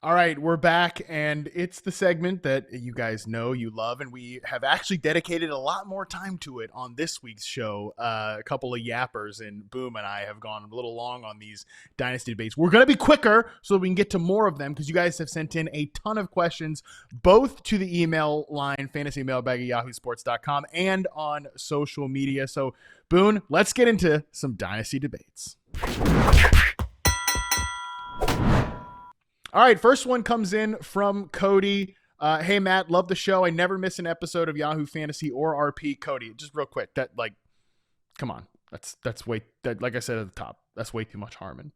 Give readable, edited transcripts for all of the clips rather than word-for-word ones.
All right, we're back, and it's the segment that you guys know, you love, and we have actually dedicated a lot more time to it on this week's show. A couple of yappers, and Boom and I have gone a little long on these Dynasty debates. We're going to be quicker so we can get to more of them because you guys have sent in a ton of questions, both to the email line, fantasymailbag@yahoosports.com, and on social media. So, Boone, let's get into some Dynasty debates. All right, first one comes in from Cody. Hey, Matt, love the show. I never miss an episode of Yahoo Fantasy or RP. Cody, just real quick, come on. That's way, like I said at the top, that's way too much Harmon.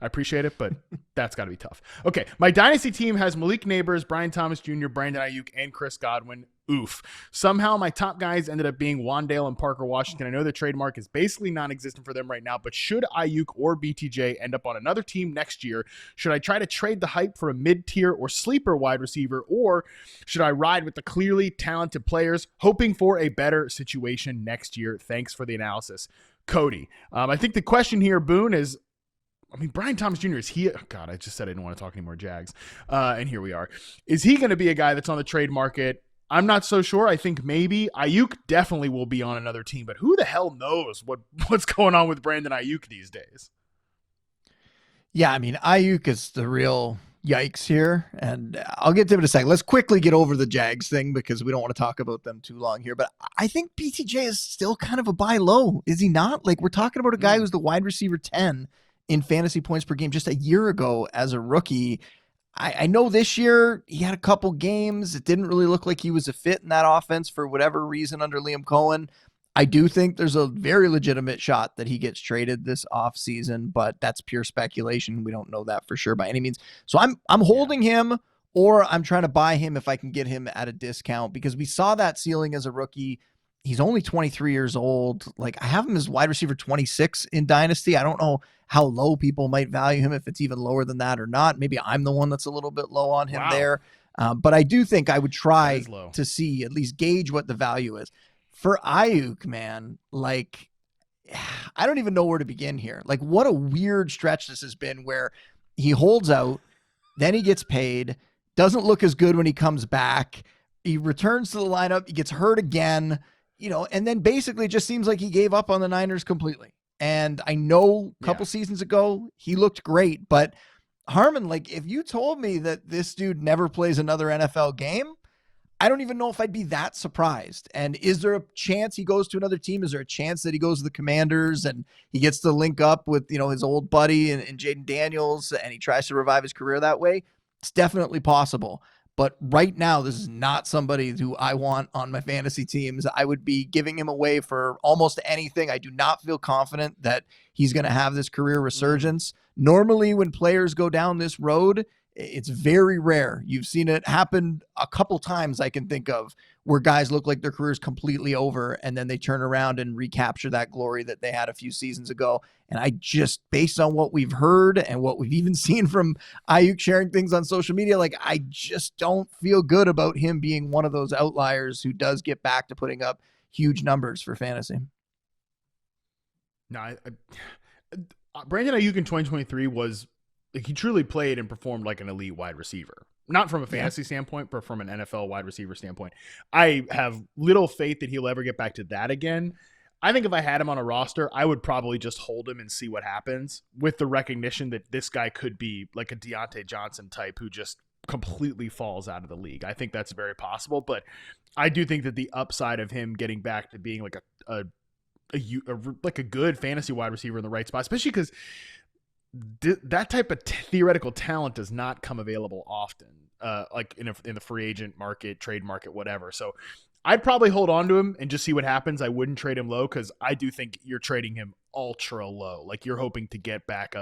I appreciate it, but that's got to be tough. Okay, my Dynasty team has Malik Neighbors, Brian Thomas Jr., Brandon Aiyuk, and Chris Godwin. Oof. Somehow my top guys ended up being Wandale and Parker Washington. I know the trademark is basically non-existent for them right now, but should Aiyuk or BTJ end up on another team next year, should I try to trade the hype for a mid-tier or sleeper wide receiver, or should I ride with the clearly talented players, hoping for a better situation next year? Thanks for the analysis. Cody, I think the question here, Boone, is, Brian Thomas Jr., is he – oh God, I just said I didn't want to talk anymore Jags. And here we are. Is he going to be a guy that's on the trade market? I'm not so sure. I think maybe. Aiyuk definitely will be on another team, but who the hell knows what's going on with Brandon Aiyuk these days? Yeah, Aiyuk is the real yikes here, and I'll get to it in a second. Let's quickly get over the Jags thing because we don't want to talk about them too long here, but I think BTJ is still kind of a buy low, is he not? Like, we're talking about a guy who's the wide receiver 10 in fantasy points per game just a year ago as a rookie. I know this year he had a couple games. It didn't really look like he was a fit in that offense for whatever reason under Liam Cohen. I do think there's a very legitimate shot that he gets traded this offseason, but that's pure speculation. We don't know that for sure by any means. So I'm holding him, or I'm trying to buy him if I can get him at a discount, because we saw that ceiling as a rookie. He's only 23 years old. Like, I have him as wide receiver 26 in Dynasty. I don't know how low people might value him, if it's even lower than that or not. Maybe I'm the one that's a little bit low on him there. But I do think I would try to see, at least gauge what the value is. For Aiyuk, man, like, I don't even know where to begin here. Like, what a weird stretch this has been where he holds out, then he gets paid, doesn't look as good when he comes back. He returns to the lineup, he gets hurt again. And then basically it just seems like he gave up on the Niners completely. And I know a couple seasons ago, he looked great, but Harmon, like, if you told me that this dude never plays another NFL game, I don't even know if I'd be that surprised. And is there a chance he goes to another team? Is there a chance that he goes to the Commanders and he gets to link up with, his old buddy and Jaden Daniels, and he tries to revive his career that way? It's definitely possible. But right now, this is not somebody who I want on my fantasy teams. I would be giving him away for almost anything. I do not feel confident that he's going to have this career resurgence. Normally, when players go down this road, it's very rare. You've seen it happen a couple times I can think of, where guys look like their career is completely over and then they turn around and recapture that glory that they had a few seasons ago. And I just, based on what we've heard and what we've even seen from Aiyuk sharing things on social media, like, I just don't feel good about him being one of those outliers who does get back to putting up huge numbers for fantasy. No, Brandon Aiyuk in 2023 was, he truly played and performed like an elite wide receiver. Not from a fantasy standpoint, but from an NFL wide receiver standpoint. I have little faith that he'll ever get back to that again. I think if I had him on a roster, I would probably just hold him and see what happens, with the recognition that this guy could be like a Deontay Johnson type who just completely falls out of the league. I think that's very possible, but I do think that the upside of him getting back to being like a good fantasy wide receiver in the right spot, especially because that type of theoretical talent does not come available often, like in the free agent market, trade market, whatever. So I'd probably hold on to him and just see what happens. I wouldn't trade him low, because I do think you're trading him ultra low. Like, you're hoping to get back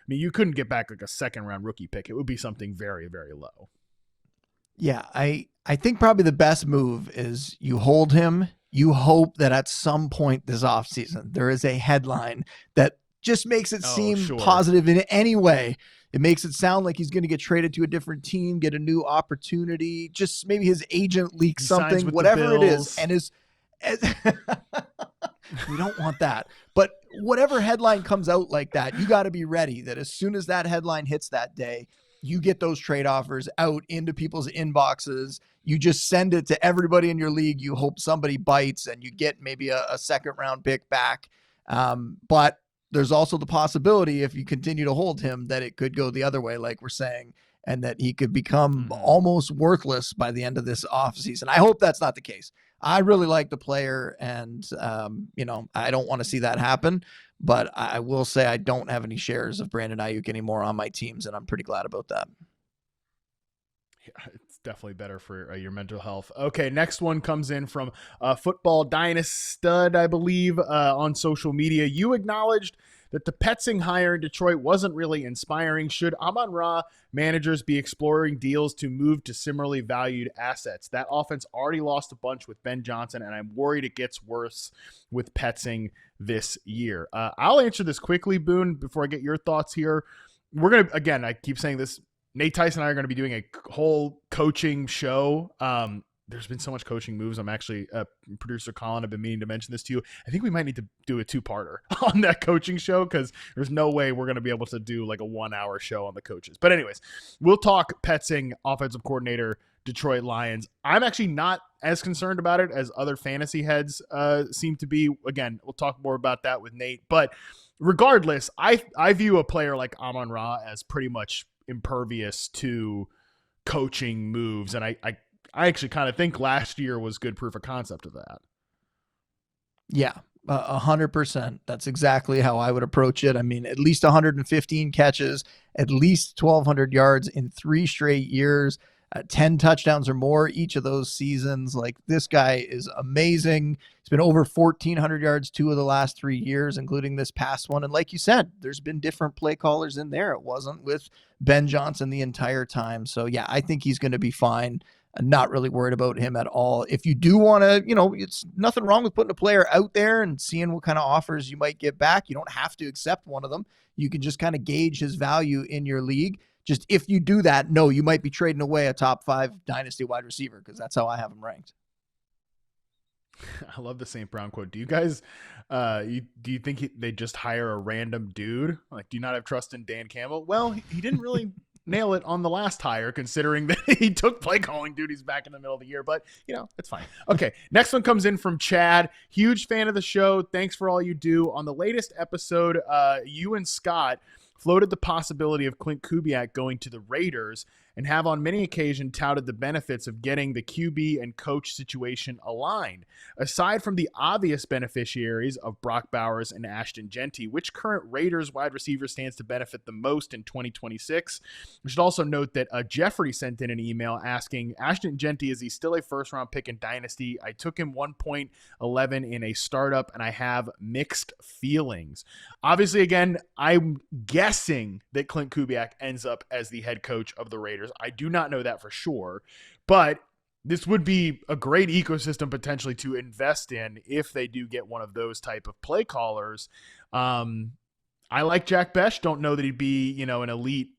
you couldn't get back like a second round rookie pick. It would be something very, very low. Yeah, I think probably the best move is you hold him. You hope that at some point this offseason there is a headline that just makes it seem positive in any way. It makes it sound like he's going to get traded to a different team, get a new opportunity. Just maybe his agent leaks something, whatever it is. And we don't want that. But whatever headline comes out like that, you got to be ready that as soon as that headline hits that day, you get those trade offers out into people's inboxes. You just send it to everybody in your league. You hope somebody bites and you get maybe a second round pick back. But there's also the possibility, if you continue to hold him, that it could go the other way, like we're saying, and that he could become almost worthless by the end of this offseason. I hope that's not the case. I really like the player, and, I don't want to see that happen. But I will say I don't have any shares of Brandon Aiyuk anymore on my teams, and I'm pretty glad about that. Yeah, it's definitely better for your mental health. Okay, next one comes in from Football Dynasty Stud, I believe, on social media. You acknowledged that the Petzing hire in Detroit wasn't really inspiring. Should Amon-Ra managers be exploring deals to move to similarly valued assets? That offense already lost a bunch with Ben Johnson, and I'm worried it gets worse with Petzing this year. I'll answer this quickly, Boone, before I get your thoughts here. We're going to, again, I keep saying this, Nate Tyson and I are going to be doing a whole coaching show. There's been so much coaching moves. I'm actually, producer Colin, I've been meaning to mention this to you. I think we might need to do a 2-parter on that coaching show, because there's no way we're going to be able to do like a 1-hour show on the coaches. But anyways, we'll talk Petzing, offensive coordinator, Detroit Lions. I'm actually not as concerned about it as other fantasy heads seem to be. Again, we'll talk more about that with Nate. But regardless, I view a player like Amon-Ra as pretty much impervious to coaching moves, and I actually kind of think last year was good proof of concept of that. Yeah, 100%. That's exactly how I would approach it. I mean, at least 115 catches, at least 1,200 yards in 3 straight years, 10 touchdowns or more each of those seasons. Like, this guy is amazing. He's been over 1,400 yards 2 of the last 3 years, including this past one. And like you said, there's been different play callers in there. It wasn't with Ben Johnson the entire time. So yeah, I think he's going to be fine. I'm not really worried about him at all. If you do want to, it's nothing wrong with putting a player out there and seeing what kind of offers you might get back. You don't have to accept one of them. You can just kind of gauge his value in your league. Just if you do that, no, you might be trading away a top 5 dynasty wide receiver, because that's how I have him ranked. I love the St. Brown quote. Do you guys, do you think they just hire a random dude? Like, do you not have trust in Dan Campbell? Well, he didn't really nail it on the last hire, considering that he took play calling duties back in the middle of the year, but it's fine. Okay. Next one comes in from Chad. Huge fan of the show. Thanks for all you do. On the latest episode, you and Scott floated the possibility of Clint Kubiak going to the Raiders, and have on many occasions touted the benefits of getting the QB and coach situation aligned. Aside from the obvious beneficiaries of Brock Bowers and Ashton Genty, which current Raiders wide receiver stands to benefit the most in 2026? We should also note that Jeffrey sent in an email asking, Ashton Genty, is he still a first-round pick in Dynasty? I took him 1.11 in a startup, and I have mixed feelings. Obviously, again, I'm guessing that Clint Kubiak ends up as the head coach of the Raiders. I do not know that for sure, but this would be a great ecosystem potentially to invest in if they do get one of those type of play callers. I like Jack Besh. Don't know that he'd be, an elite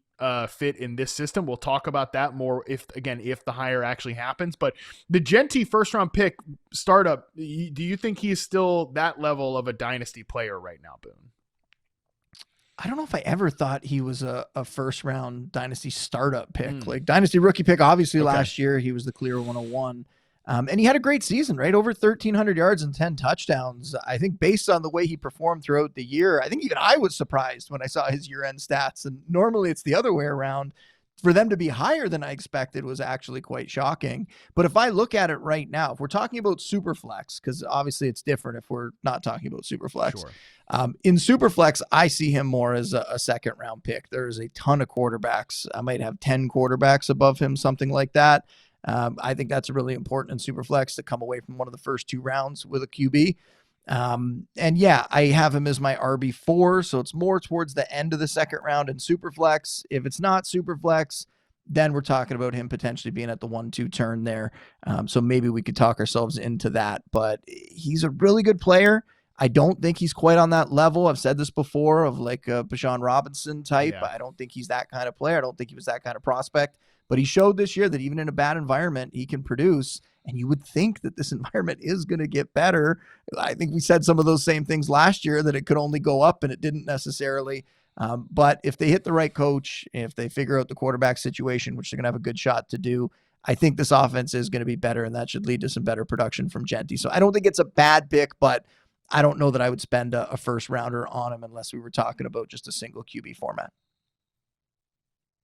fit in this system. We'll talk about that more if the hire actually happens. But the Genty first round pick startup, do you think he's still that level of a dynasty player right now, Boone? I don't know if I ever thought he was a first round dynasty startup pick. Like, dynasty rookie pick, obviously. Okay. Last year he was the clear 101. And he had a great season, right? Over 1,300 yards and 10 touchdowns. I think based on the way he performed throughout the year, I think even I was surprised when I saw his year-end stats. And normally it's the other way around. For them to be higher than I expected was actually quite shocking. But if I look at it right now, if we're talking about Superflex, because obviously it's different if we're not talking about Superflex. Sure. In Superflex, I see him more as a second-round pick. There's a ton of quarterbacks. I might have 10 quarterbacks above him, something like that. I think that's really important in Superflex to come away from one of the first 2 rounds with a QB. And yeah, I have him as my RB4, so it's more towards the end of the second round in Superflex. If it's not Superflex, then we're talking about him potentially being at the 1-2 turn there. So maybe we could talk ourselves into that, but he's a really good player. I don't think he's quite on that level. I've said this before, of like a Bijan Robinson type. Yeah. I don't think he's that kind of player. I don't think he was that kind of prospect, but he showed this year that even in a bad environment, he can produce. And you would think that this environment is going to get better. I think we said some of those same things last year, that it could only go up, and it didn't necessarily. But if they hit the right coach, if they figure out the quarterback situation, which they're going to have a good shot to do, I think this offense is going to be better, and that should lead to some better production from Genty. So I don't think it's a bad pick, but I don't know that I would spend a first rounder on him unless we were talking about just a single QB format.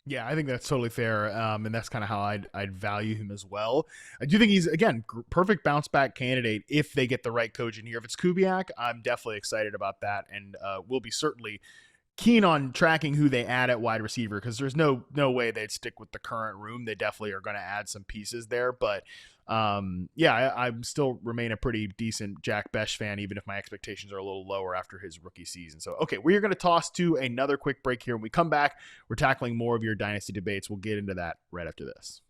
Yeah, I think that's totally fair, and that's kind of how I'd value him as well. I do think he's, again, perfect bounce back candidate if they get the right coach in here. If it's Kubiak, I'm definitely excited about that, and we'll be certainly keen on tracking who they add at wide receiver, because there's no way they'd stick with the current room. They definitely are going to add some pieces there, but I still remain a pretty decent Jack Besh fan, even if my expectations are a little lower after his rookie season. So, okay, we are going to toss to another quick break here. When we come back, we're tackling more of your dynasty debates. We'll get into that right after this.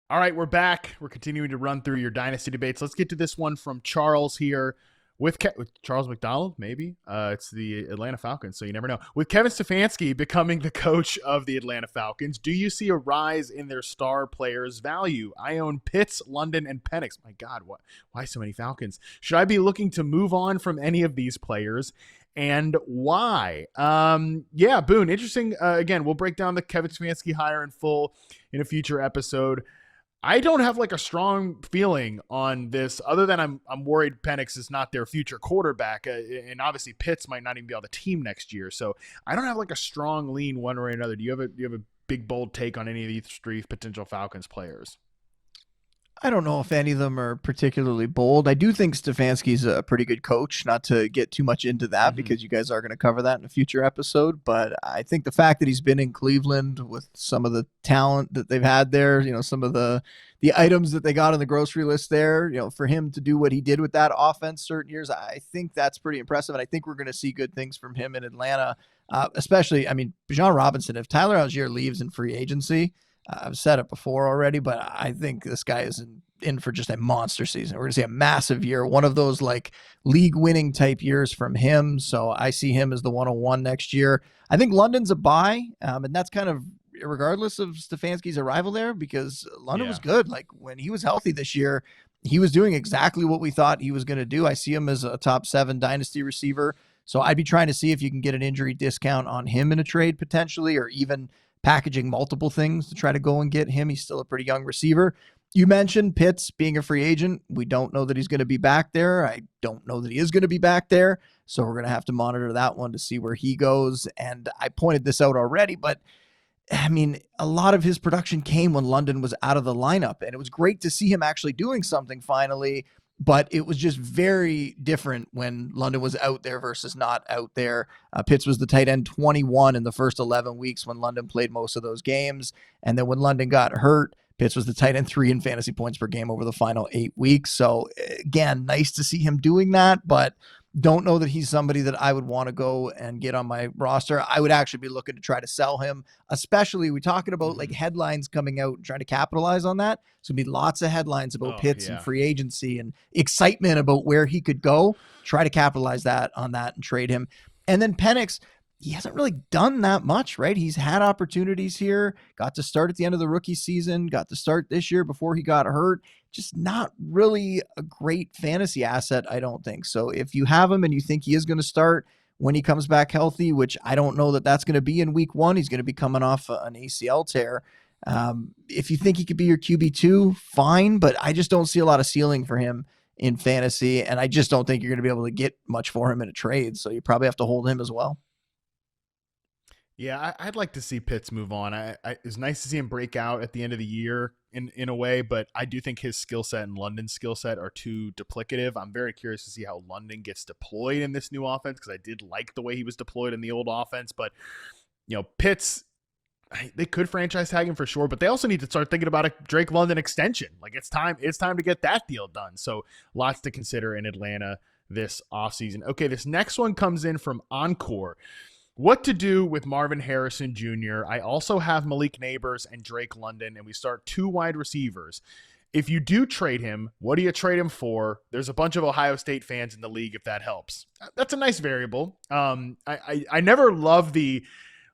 All right, we're back. We're continuing to run through your dynasty debates. Let's get to this one from Charles here. With Charles McDonald, maybe. It's the Atlanta Falcons, so you never know. With Kevin Stefanski becoming the coach of the Atlanta Falcons, do you see a rise in their star players' value? I own Pitts, London, and Penix. My God, why so many Falcons? Should I be looking to move on from any of these players, and why? Boone, interesting. Again, we'll break down the Kevin Stefanski hire in full in a future episode. I don't have like a strong feeling on this, other than I'm worried Penix is not their future quarterback, and obviously Pitts might not even be on the team next year. So I don't have like a strong lean one way or another. Do you have a big bold take on any of these three potential Falcons players? I don't know if any of them are particularly bold. I do think Stefanski's a pretty good coach, not to get too much into that because you guys are going to cover that in a future episode. But I think the fact that he's been in Cleveland with some of the talent that they've had there, some of the items that they got on the grocery list there, for him to do what he did with that offense certain years, I think that's pretty impressive. And I think we're going to see good things from him in Atlanta, especially, Bijan Robinson. If Tyler Algier leaves in free agency, I've said it before already, but I think this guy is in for just a monster season. We're going to see a massive year, one of those like league winning type years from him. So I see him as the 101 next year. I think London's a buy, and that's kind of regardless of Stefanski's arrival there, because London was good. Like when he was healthy this year, he was doing exactly what we thought he was going to do. I see him as a top 7 dynasty receiver. So I'd be trying to see if you can get an injury discount on him in a trade potentially, or even packaging multiple things to try to go and get him. He's still a pretty young receiver. You mentioned Pitts being a free agent. We don't know that he's going to be back there. I don't know that he is going to be back there. So we're going to have to monitor that one to see where he goes. And I pointed this out already, but a lot of his production came when London was out of the lineup, and it was great to see him actually doing something finally. But it was just very different when London was out there versus not out there. Pitts was the tight end 21 in the first 11 weeks when London played most of those games. And then when London got hurt, Pitts was the tight end 3 in fantasy points per game over the final 8 weeks. So again, nice to see him doing that, but don't know that he's somebody that I would want to go and get on my roster. I would actually be looking to try to sell him, especially we're talking about like headlines coming out and trying to capitalize on that. So there'll be lots of headlines about Pitts and free agency and excitement about where he could go. Try to capitalize on that and trade him. And then Penix, he hasn't really done that much, right? He's had opportunities here, got to start at the end of the rookie season, got to start this year before he got hurt. Just not really a great fantasy asset, I don't think. So if you have him and you think he is going to start when he comes back healthy, which I don't know that that's going to be in week 1, he's going to be coming off an ACL tear. If you think he could be your QB2, fine, but I just don't see a lot of ceiling for him in fantasy, and I just don't think you're going to be able to get much for him in a trade, so you probably have to hold him as well. Yeah, I'd like to see Pitts move on. It's nice to see him break out at the end of the year in a way, but I do think his skill set and London's skill set are too duplicative. I'm very curious to see how London gets deployed in this new offense, because I did like the way he was deployed in the old offense. But, Pitts, they could franchise tag him for sure, but they also need to start thinking about a Drake London extension. Like it's time to get that deal done. So lots to consider in Atlanta this offseason. Okay, this next one comes in from Encore. What to do with Marvin Harrison Jr. I also have Malik Neighbors and Drake London, and we start 2 wide receivers. If you do trade him, what do you trade him for? There's a bunch of Ohio State fans in the league, if that helps. That's a nice variable. I never love the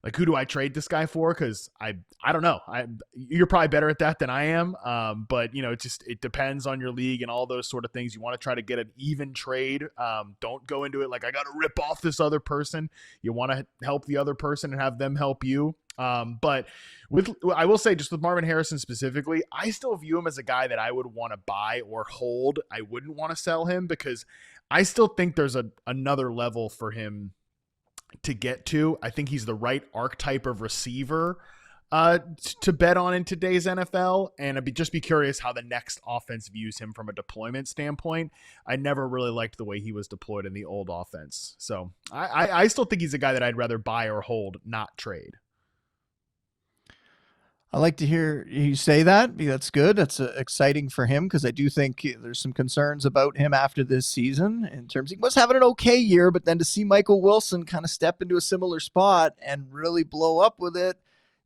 like, who do I trade this guy for? Because I don't know. You're probably better at that than I am. But it depends on your league and all those sort of things. You want to try to get an even trade. Don't go into it like I got to rip off this other person. You want to help the other person and have them help you. But I will say, just with Marvin Harrison specifically, I still view him as a guy that I would want to buy or hold. I wouldn't want to sell him because I still think there's another level for him to get to. I think he's the right archetype of receiver to bet on in today's NFL. And I'd just be curious how the next offense views him from a deployment standpoint. I never really liked the way he was deployed in the old offense. So I still think he's a guy that I'd rather buy or hold, not trade. I like to hear you say that. That's good. That's exciting for him because I do think there's some concerns about him after this season in terms he was having an okay year, but then to see Michael Wilson kind of step into a similar spot and really blow up with it,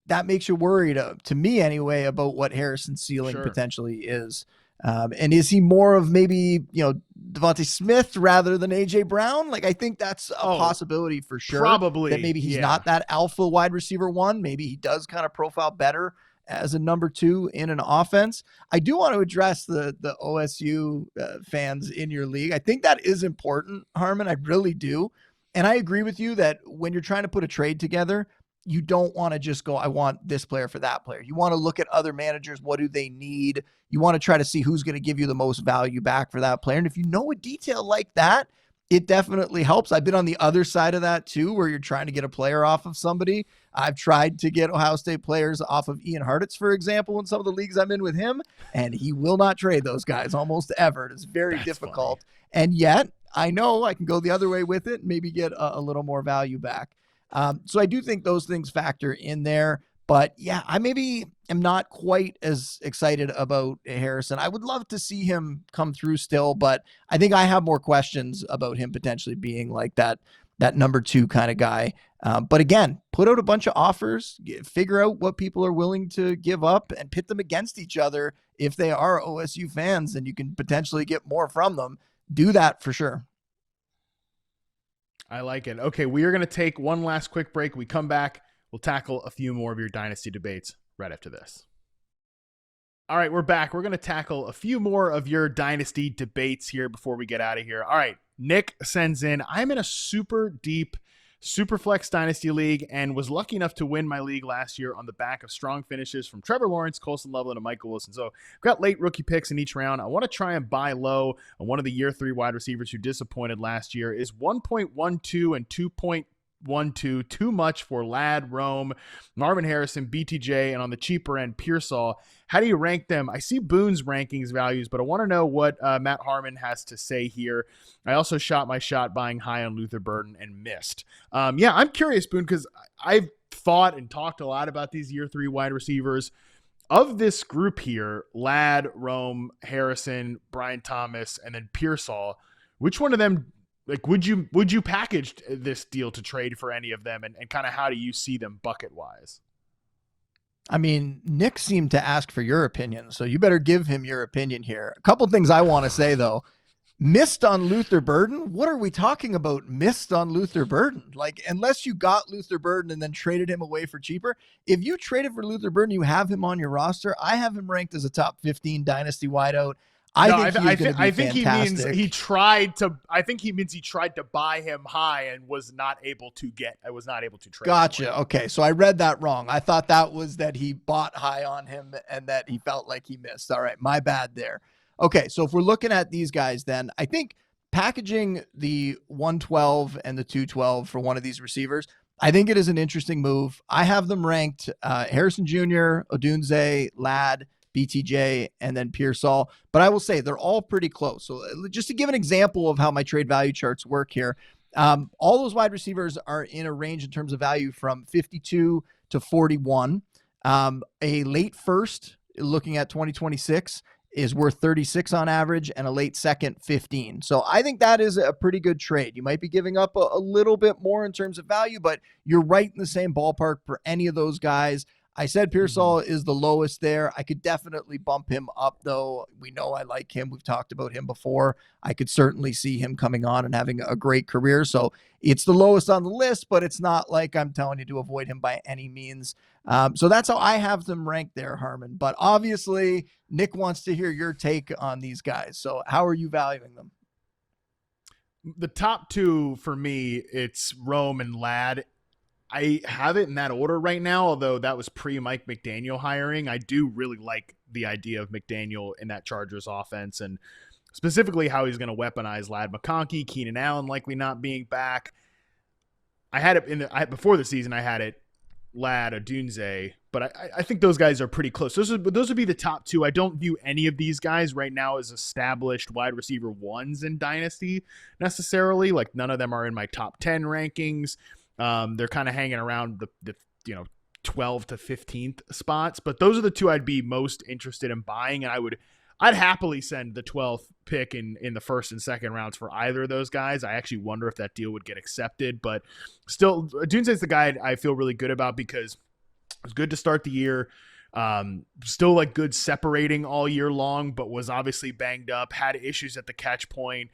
that makes you worried, to me anyway, about what Harrison's ceiling potentially is. And is he more of maybe, Devontae Smith rather than AJ Brown? Like, I think that's a possibility for sure. Probably. That maybe he's not that alpha wide receiver one. Maybe he does kind of profile better as a number two in an offense. I do want to address the OSU fans in your league. I think that is important, Harmon. I really do. And I agree with you that when you're trying to put a trade together, you don't want to just go, I want this player for that player. You want to look at other managers. What do they need? You want to try to see who's going to give you the most value back for that player. And if you know a detail like that, it definitely helps. I've been on the other side of that too, where you're trying to get a player off of somebody. I've tried to get Ohio State players off of Ian Hartitz, for example, in some of the leagues I'm in with him, and he will not trade those guys almost ever. It's very difficult. Funny. And yet I know I can go the other way with it and maybe get a little more value back. So I do think those things factor in there, but yeah, I maybe am not quite as excited about Harrison. I would love to see him come through still, but I think I have more questions about him potentially being like that number two kind of guy. But again, put out a bunch of offers, figure out what people are willing to give up and pit them against each other. If they are OSU fans and you can potentially get more from them, do that for sure. I like it. Okay, we are going to take one last quick break. We come back, we'll tackle a few more of your dynasty debates right after this. All right, we're back. We're going to tackle a few more of your dynasty debates here before we get out of here. All right, Nick sends in, I'm in a super deep Superflex Dynasty League and was lucky enough to win my league last year on the back of strong finishes from Trevor Lawrence, Colson Loveland, and Michael Wilson. So I've got late rookie picks in each round. I want to try and buy low on one of the year 3 wide receivers who disappointed last year. Is 1.12 and 2.12 too much for Ladd, Rome, Marvin Harrison, BTJ, and on the cheaper end, Pearsall? How do you rank them? I see Boone's rankings values, but I want to know what Matt Harmon has to say here. I also shot my shot buying high on Luther Burden and missed. Yeah, I'm curious, Boone, because I've thought and talked a lot about these year 3 wide receivers. Of this group here, Ladd, Rome, Harrison, Brian Thomas, and then Pearsall, which one of them, like, would you package this deal to trade for any of them, and kind of how do you see them bucket-wise? I mean, Nick seemed to ask for your opinion, so you better give him your opinion here. A couple things I want to say, though. Missed on Luther Burden? What are we talking about? Missed on Luther Burden? Like, unless you got Luther Burden and then traded him away for cheaper. If you traded for Luther Burden, you have him on your roster. I have him ranked as a top 15 dynasty wideout. I think he means he tried to. I think he means he tried to buy him high and was not able to trade. Gotcha. Okay, so I read that wrong. I thought that was that he bought high on him and that he felt like he missed. All right, my bad there. Okay, so if we're looking at these guys, then I think packaging the 112 and the 212 for one of these receivers, I think it is an interesting move. I have them ranked Harrison Jr., Odunze, Ladd, BTJ, and then Pearsall. But I will say they're all pretty close. So just to give an example of how my trade value charts work here, all those wide receivers are in a range in terms of value from 52 to 41. A late first, looking at 2026, is worth 36 on average, and a late second, 15. So I think that is a pretty good trade. You might be giving up a little bit more in terms of value, but you're right in the same ballpark for any of those guys. I said Pearsall is the lowest there. I could definitely bump him up, though. We know I like him. We've talked about him before. I could certainly see him coming on and having a great career. So it's the lowest on the list, but it's not like I'm telling you to avoid him by any means. So that's how I have them ranked there, Harmon. But obviously, Nick wants to hear your take on these guys. So how are you valuing them? The top two for me, it's Rome and Ladd. I have it in that order right now, although that was pre-Mike McDaniel hiring. I do really like the idea of McDaniel in that Chargers offense, and specifically how he's going to weaponize Ladd McConkey, Keenan Allen likely not being back. I had it before the season. I had it Ladd, Odunze, but I think those guys are pretty close. Those would be the top two. I don't view any of these guys right now as established wide receiver ones in Dynasty necessarily. Like, none of them are in my top 10 rankings. They're kind of hanging around the 12 to 15th spots, but those are the two I'd be most interested in buying, and I'd happily send the 12th pick in the first and second rounds for either of those guys. I actually wonder if that deal would get accepted, but still, Dunze's the guy I feel really good about because it was good to start the year. Still like good separating all year long, but was obviously banged up, had issues at the catch point.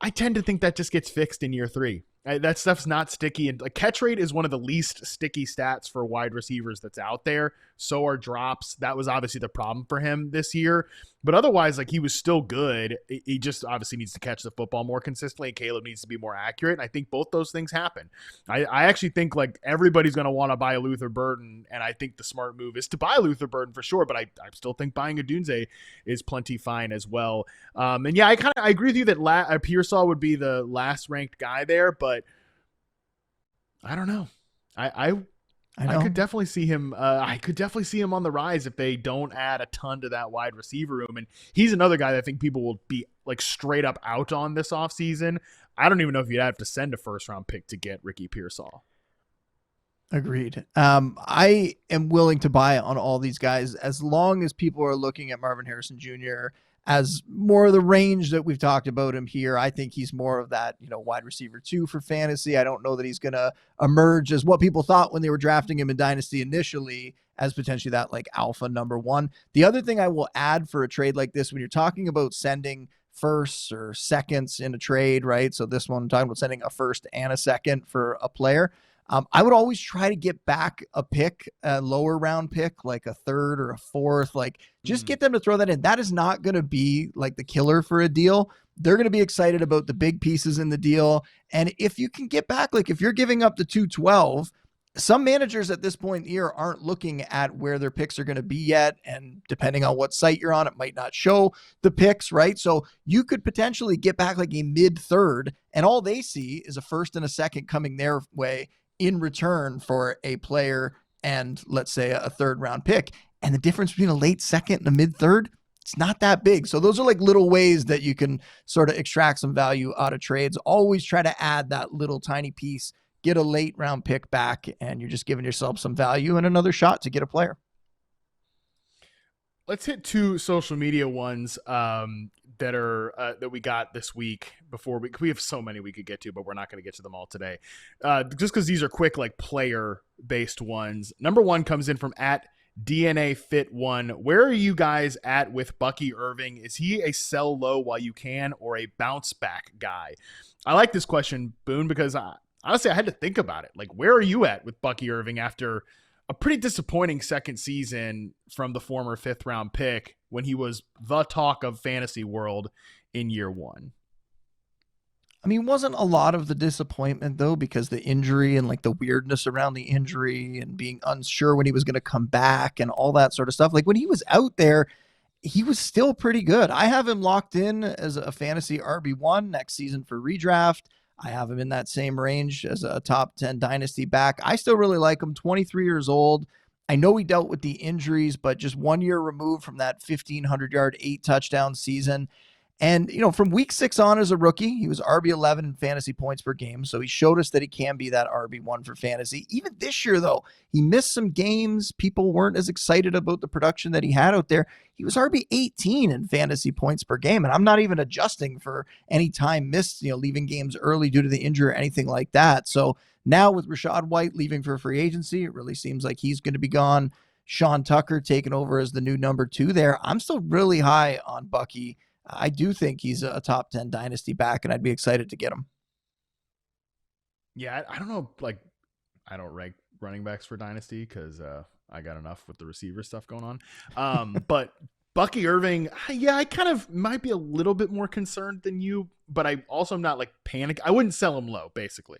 I tend to think that just gets fixed in year 3. That stuff's not sticky, and like, catch rate is one of the least sticky stats for wide receivers that's out there. So are drops. That was obviously the problem for him this year, but otherwise, like, he was still good. He just obviously needs to catch the football more consistently. Caleb needs to be more accurate, and I think both those things happen. I actually think like everybody's going to want to buy a Luther Burden, and I think the smart move is to buy Luther Burden for sure. But I still think buying a Dunze is plenty fine as well. And yeah, I agree with you that Pearsall would be the last ranked guy there, but I don't know. I could definitely see him. I could definitely see him on the rise if they don't add a ton to that wide receiver room. And he's another guy that I think people will be like straight up out on this offseason. I don't even know if you'd have to send a first round pick to get Ricky Pearsall. Agreed. I am willing to buy on all these guys as long as people are looking at Marvin Harrison Jr. as more of the range that we've talked about him here. I think he's more of that, wide receiver 2 for fantasy. I don't know that he's going to emerge as what people thought when they were drafting him in Dynasty initially as potentially that like alpha number 1. The other thing I will add for a trade like this, when you're talking about sending firsts or seconds in a trade, right? So this one, I'm talking about sending a first and a second for a player. I would always try to get back a pick, a lower round pick, like a third or a fourth, like just get them to throw that in. That is not going to be like the killer for a deal. They're going to be excited about the big pieces in the deal. And if you can get back, like if you're giving up the 212, some managers at this point in the year aren't looking at where their picks are going to be yet. And depending on what site you're on, it might not show the picks, right? So you could potentially get back like a mid third, and all they see is a first and a second coming their way in return for a player and let's say a third round pick. And the difference between a late second and a mid third, it's not that big. So those are like little ways that you can sort of extract some value out of trades. Always try to add that little tiny piece, get a late round pick back, and you're just giving yourself some value and another shot to get a player. Let's hit 2 social media ones that we got this week. Before we have so many we could get to, but we're not going to get to them all today. Just because these are quick, like player based ones. Number 1 comes in from @DNAFit1. Where are you guys at with Bucky Irving? Is he a sell low while you can or a bounce back guy? I like this question, Boone, because honestly, I had to think about it. Like, where are you at with Bucky Irving after a pretty disappointing second season from the former 5th round pick when he was the talk of fantasy world in year 1? I mean, wasn't a lot of the disappointment though, because the injury and like the weirdness around the injury and being unsure when he was going to come back and all that sort of stuff. Like when he was out there, he was still pretty good. I have him locked in as a fantasy RB1 next season for redraft. I have him in that same range as a top 10 dynasty back. I still really like him. 23 years old. I know he dealt with the injuries, but just 1 year removed from that 1,500-yard, 8 touchdown season. And, from week 6 on as a rookie, he was RB11 in fantasy points per game. So he showed us that he can be that RB1 for fantasy. Even this year, though, he missed some games. People weren't as excited about the production that he had out there. He was RB18 in fantasy points per game. And I'm not even adjusting for any time missed, leaving games early due to the injury or anything like that. So now with Rachaad White leaving for free agency, it really seems like he's going to be gone. Sean Tucker taking over as the new number 2 there. I'm still really high on Bucky. I do think he's a top 10 dynasty back, and I'd be excited to get him. Yeah, I don't know. Like, I don't rank running backs for dynasty because I got enough with the receiver stuff going on. But Bucky Irving, yeah, I kind of might be a little bit more concerned than you, but I also am not like panic. I wouldn't sell him low, basically.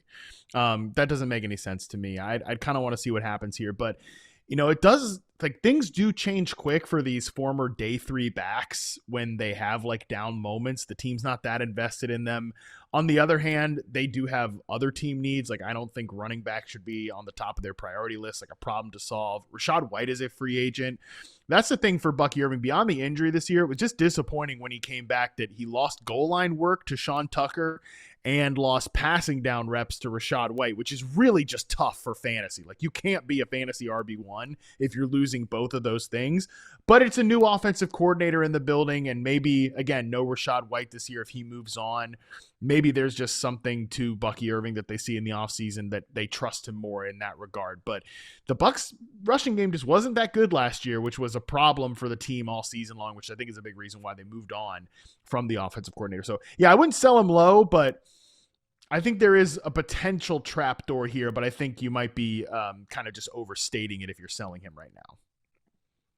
That doesn't make any sense to me. I'd kind of want to see what happens here, but it does, like, things do change quick for these former day 3 backs when they have like down moments. The team's not that invested in them. On the other hand, they do have other team needs. Like, I don't think running back should be on the top of their priority list, like a problem to solve. Rashad White is a free agent. That's the thing for Bucky Irving. Beyond the injury this year, it was just disappointing when he came back that he lost goal line work to Sean Tucker and lost passing down reps to Rashad White, which is really just tough for fantasy. Like, you can't be a fantasy RB1 if you're losing both of those things. But it's a new offensive coordinator in the building, and maybe, again, no Rashad White this year if he moves on. Maybe there's just something to Bucky Irving that they see in the offseason that they trust him more in that regard. But the Bucs rushing game just wasn't that good last year, which was a problem for the team all season long, which I think is a big reason why they moved on from the offensive coordinator. So, yeah, I wouldn't sell him low, but I think there is a potential trapdoor here, but I think you might be kind of just overstating it if you're selling him right now.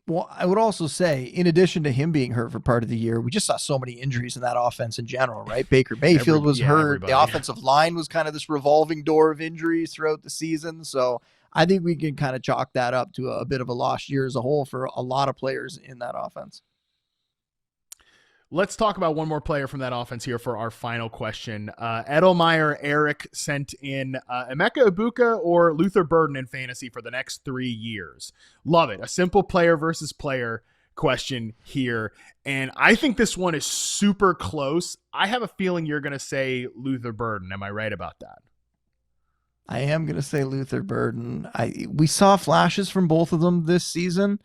Well, I would also say, in addition to him being hurt for part of the year, we just saw so many injuries in that offense in general, right? Baker Mayfield was hurt. Everybody. The offensive line was kind of this revolving door of injuries throughout the season. So I think we can kind of chalk that up to a bit of a lost year as a whole for a lot of players in that offense. Let's talk about one more player from that offense here for our final question. Edelmeyer Eric sent in Emeka Egbuka or Luther Burden in fantasy for the next 3 years. Love it. A simple player versus player question here. And I think this one is super close. I have a feeling you're going to say Luther Burden. Am I right about that? I am going to say Luther Burden. We saw flashes from both of them this season.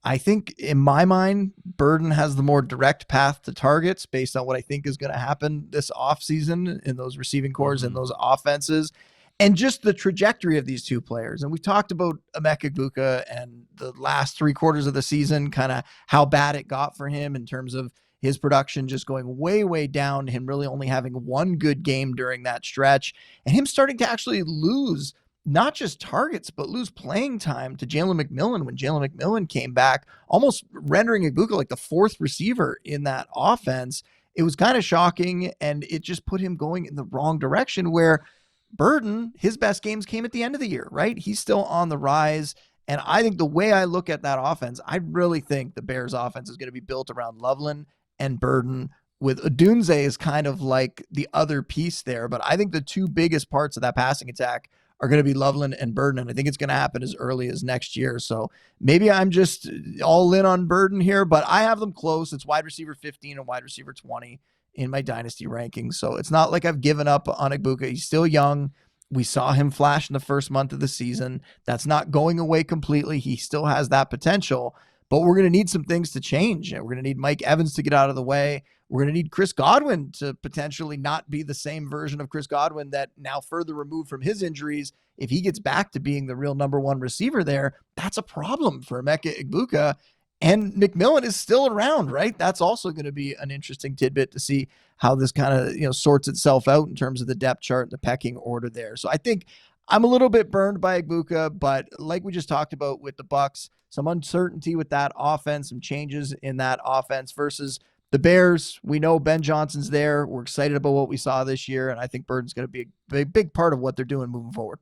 I think in my mind, Burden has the more direct path to targets based on what I think is going to happen this offseason in those receiving cores and those offenses, and just the trajectory of these two players. And we talked about Emeka Egbuka and the last 3 quarters of the season, kind of how bad it got for him in terms of his production just going way, way down, him really only having one good game during that stretch, and him starting to actually lose not just targets, but lose playing time to Jalen McMillan when Jalen McMillan came back, almost rendering Egbuka like the 4th receiver in that offense. It was kind of shocking, and it just put him going in the wrong direction, where Burden, his best games came at the end of the year, right? He's still on the rise. And I think the way I look at that offense, I really think the Bears offense is going to be built around Loveland and Burden, with Odunze is kind of like the other piece there. But I think the 2 biggest parts of that passing attack are going to be Loveland and Burden, and I think it's going to happen as early as next year. So maybe I'm just all in on Burden here, but I have them close. It's wide receiver 15 and wide receiver 20 in my dynasty rankings. So it's not like I've given up on Egbuka. He's still young. We saw him flash in the first month of the season. That's not going away completely. He still has that potential, but we're going to need some things to change. We're going to need Mike Evans to get out of the way. We're going to need Chris Godwin to potentially not be the same version of Chris Godwin that now further removed from his injuries. If he gets back to being the real number 1 receiver there, that's a problem for Emeka Egbuka. And McMillan is still around, right? That's also going to be an interesting tidbit to see how this kind of, sorts itself out in terms of the depth chart and the pecking order there. So I think I'm a little bit burned by Egbuka, but like we just talked about with the Bucs, some uncertainty with that offense, some changes in that offense versus the Bears. We know Ben Johnson's there. We're excited about what we saw this year, and I think Burden's going to be a big part of what they're doing moving forward.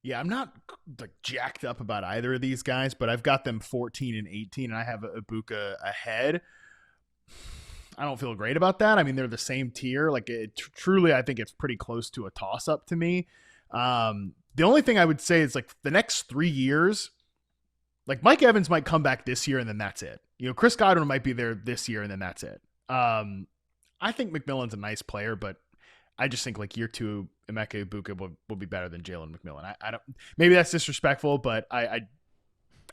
Yeah, I'm not like jacked up about either of these guys, but I've got them 14 and 18, and I have Egbuka ahead. I don't feel great about that. I mean, they're the same tier. Like, truly, I think it's pretty close to a toss-up to me. The only thing I would say is, like, the next 3 years, like, Mike Evans might come back this year, and then that's it. Chris Godwin might be there this year, and then that's it. I think McMillan's a nice player, but I just think like year 2, Emeka Egbuka will be better than Jalen McMillan. I don't. Maybe that's disrespectful, but I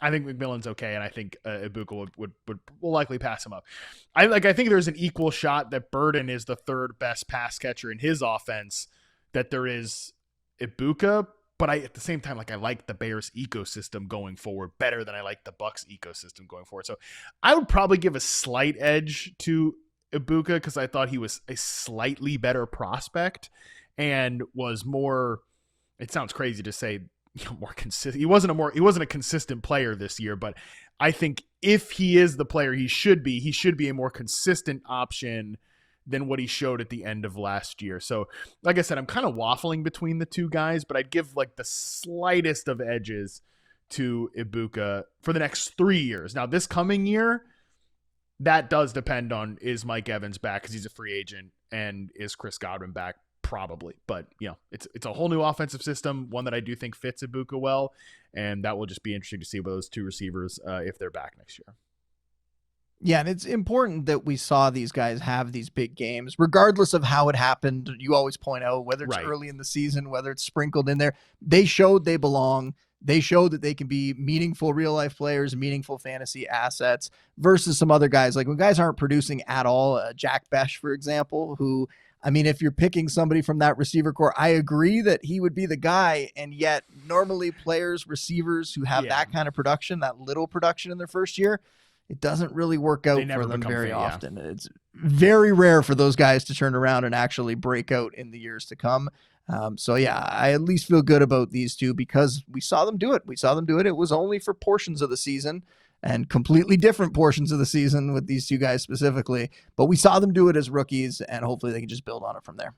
think McMillan's okay, and I think Egbuka will likely pass him up. I think there's an equal shot that Burden is the 3rd best pass catcher in his offense that there is Egbuka, but at the same time, like I like the Bears ecosystem going forward better than I like the Bucks ecosystem going forward. So I would probably give a slight edge to Ibuka because I thought he was a slightly better prospect and was more. It sounds crazy to say more consistent. He wasn't a consistent player this year, but I think if he is the player he should be a more consistent option than what he showed at the end of last year. So, like I said, I'm kind of waffling between the two guys, but I'd give like the slightest of edges to Ibuka for the next 3 years. Now, this coming year, that does depend on is Mike Evans back because he's a free agent and is Chris Godwin back? Probably. But, it's a whole new offensive system, one that I do think fits Ibuka well, and that will just be interesting to see with those two receivers if they're back next year. Yeah, and it's important that we saw these guys have these big games, regardless of how it happened. You always point out, whether it's early in the season, whether it's sprinkled in there, they showed they belong. They showed that they can be meaningful real-life players, meaningful fantasy assets, versus some other guys. Like when guys aren't producing at all, Jack Besh, for example, who, I mean, if you're picking somebody from that receiver core, I agree that he would be the guy, and yet normally receivers who have that kind of production, that little production in their first year, it doesn't really work out for them very often. It's very rare for those guys to turn around and actually break out in the years to come. So yeah, I at least feel good about these two because we saw them do it. It was only for portions of the season and completely different portions of the season with these two guys specifically, but we saw them do it as rookies, and hopefully they can just build on it from there.